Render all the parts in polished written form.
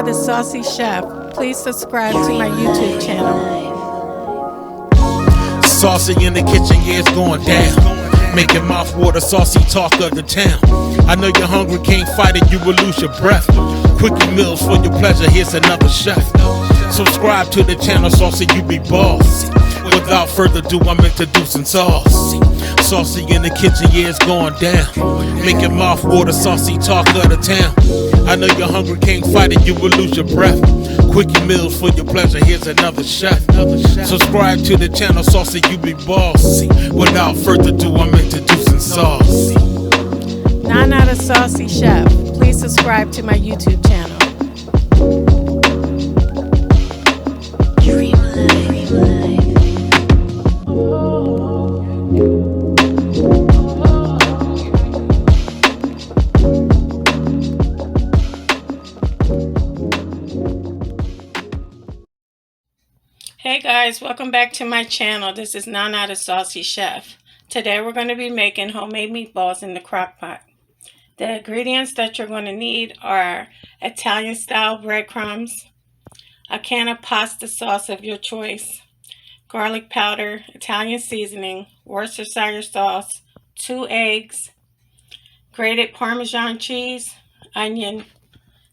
Nana the Saucy Chef. Please subscribe to my YouTube channel. Saucy in the kitchen, yeah, it's going down. Making mouthwater, saucy talk of the town. I know you're hungry, can't fight it, you will lose your breath. Quickie meals for your pleasure, here's another chef. Subscribe to the channel, Saucy, you be boss. Without further ado, I'm introducing Saucy. Saucy in the kitchen, yeah, it's going down. Making mouthwater, saucy talk of the town. I know you're hungry, can't fight it, you will lose your breath. Quickie meals for your pleasure, here's another chef. Subscribe to the channel, Saucy, you be bossy. Without further ado, I'm introducing Saucy. Nana the Saucy Chef. Please subscribe to my YouTube channel. Hey guys, welcome back to my channel. This is Nana the Saucy Chef. Today we're going to be making homemade meatballs in the crock pot. The ingredients that you're going to need are Italian style breadcrumbs, a can of pasta sauce of your choice, garlic powder, Italian seasoning, Worcestershire sauce, 2 eggs, grated Parmesan cheese, onion,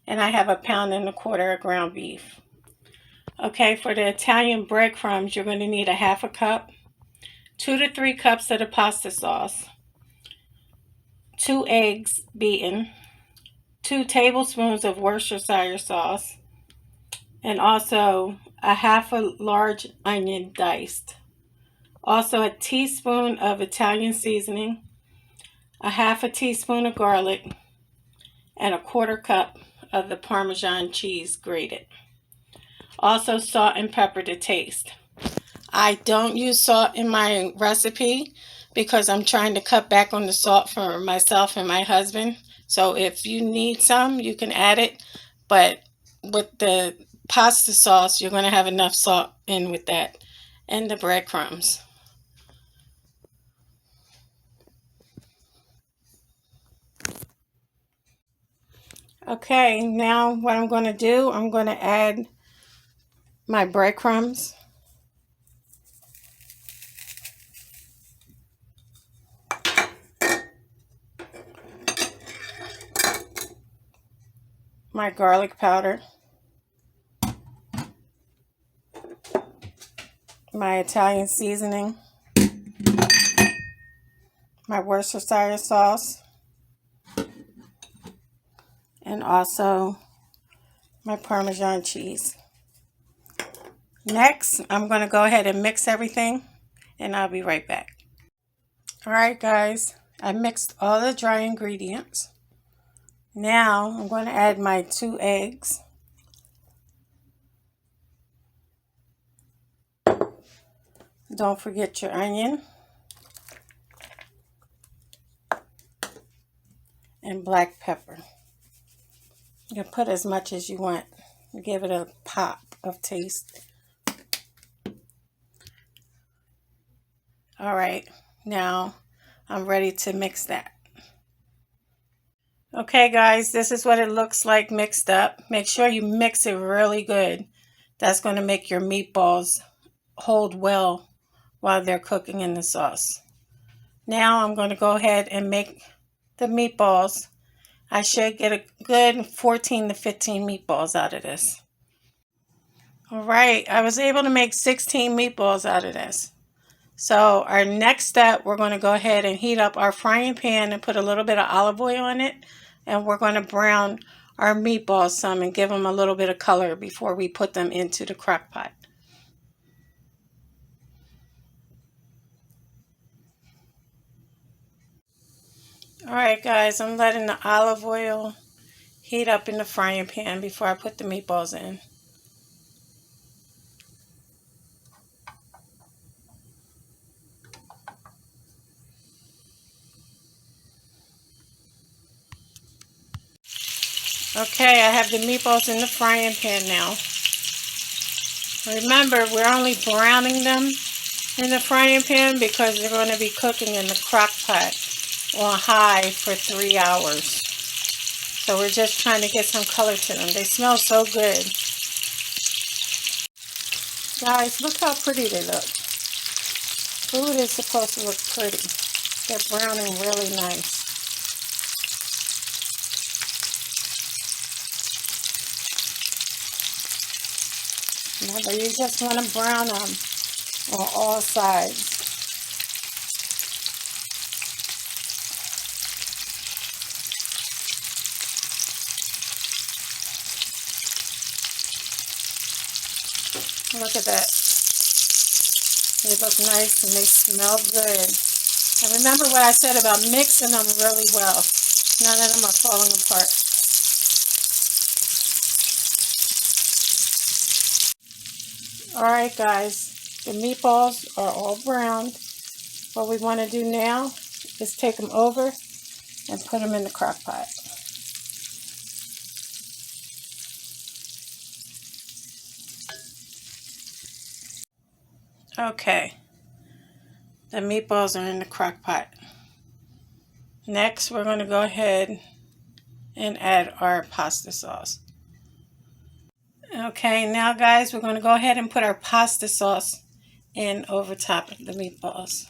and I have 1.25 pounds of ground beef. Okay, for the Italian breadcrumbs, you're going to need 1/2 cup, 2 to 3 cups of the pasta sauce, 2 eggs beaten, 2 tablespoons of Worcestershire sauce, and also 1/2 large onion diced. Also a teaspoon of Italian seasoning, 1/2 teaspoon of garlic, and 1/4 cup of the Parmesan cheese grated. Also salt and pepper to taste. I don't use salt in my recipe because I'm trying to cut back on the salt for myself and my husband. So if you need some, you can add it. But with the pasta sauce, you're going to have enough salt in with that and the breadcrumbs. Okay, now what I'm going to do, I'm going to add my breadcrumbs. My garlic powder. My Italian seasoning. My Worcestershire sauce. And also my Parmesan cheese. Next, I'm going to go ahead and mix everything, and I'll be right back. Alright guys, I mixed all the dry ingredients. Now I'm going to add my 2 eggs. Don't forget your onion and black pepper. You can put as much as you want. Give it a pop of taste. Alright, now I'm ready to mix that. Okay guys, this is what it looks like mixed up. Make sure you mix it really good. That's going to make your meatballs hold well while they're cooking in the sauce. Now I'm going to go ahead and make the meatballs. I should get a good 14 to 15 meatballs out of this. Alright, I was able to make 16 meatballs out of this. So our next step, we're going to go ahead and heat up our frying pan and put a little bit of olive oil on it. And we're going to brown our meatballs some and give them a little bit of color before we put them into the crock pot. Alright guys, I'm letting the olive oil heat up in the frying pan before I put the meatballs in. Okay, I have the meatballs in the frying pan now. Remember, we're only browning them in the frying pan because they're going to be cooking in the crock pot on high for 3 hours. So we're just trying to get some color to them. They smell so good. Guys, look how pretty they look. Food is supposed to look pretty. They're browning really nice. Remember, you just want to brown them on all sides. Look at that. They look nice and they smell good. And remember what I said about mixing them really well. None of them are falling apart. Alright guys, the meatballs are all browned. What we want to do now is take them over and put them in the crock pot. Okay, the meatballs are in the crock pot. Next, we're going to go ahead and add our pasta sauce. Okay, now guys, we're going to go ahead and put our pasta sauce in over top of the meatballs.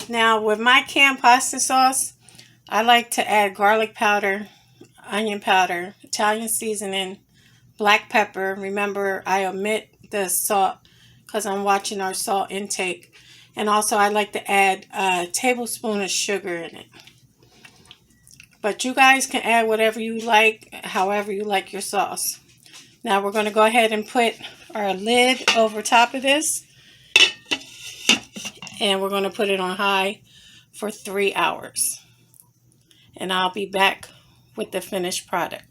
Now, with my canned pasta sauce, I like to add garlic powder, onion powder, Italian seasoning, black pepper. Remember, I omit the salt because I'm watching our salt intake. And also, I like to add a tablespoon of sugar in it. But you guys can add whatever you like, however you like your sauce. Now, we're going to go ahead and put our lid over top of this. And we're going to put it on high for 3 hours. And I'll be back with the finished product.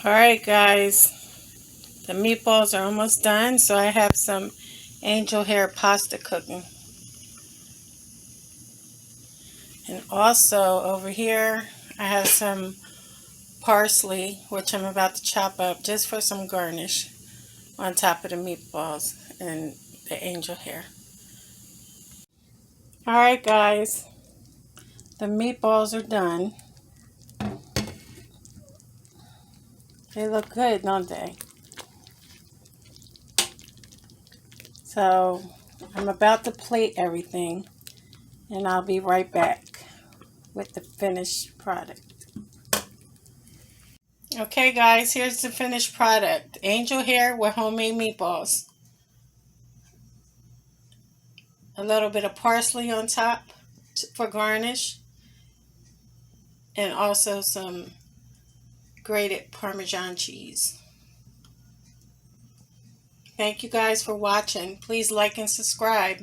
Alright guys, the meatballs are almost done, so I have some angel hair pasta cooking. And also over here I have some parsley, which I'm about to chop up just for some garnish on top of the meatballs and the angel hair. Alright guys, the meatballs are done. They look good, don't they? So I'm about to plate everything and I'll be right back with the finished product. Okay guys, here's the finished product. Angel hair with homemade meatballs. A little bit of parsley on top for garnish. And also some grated Parmesan cheese. Thank you guys for watching. Please like and subscribe.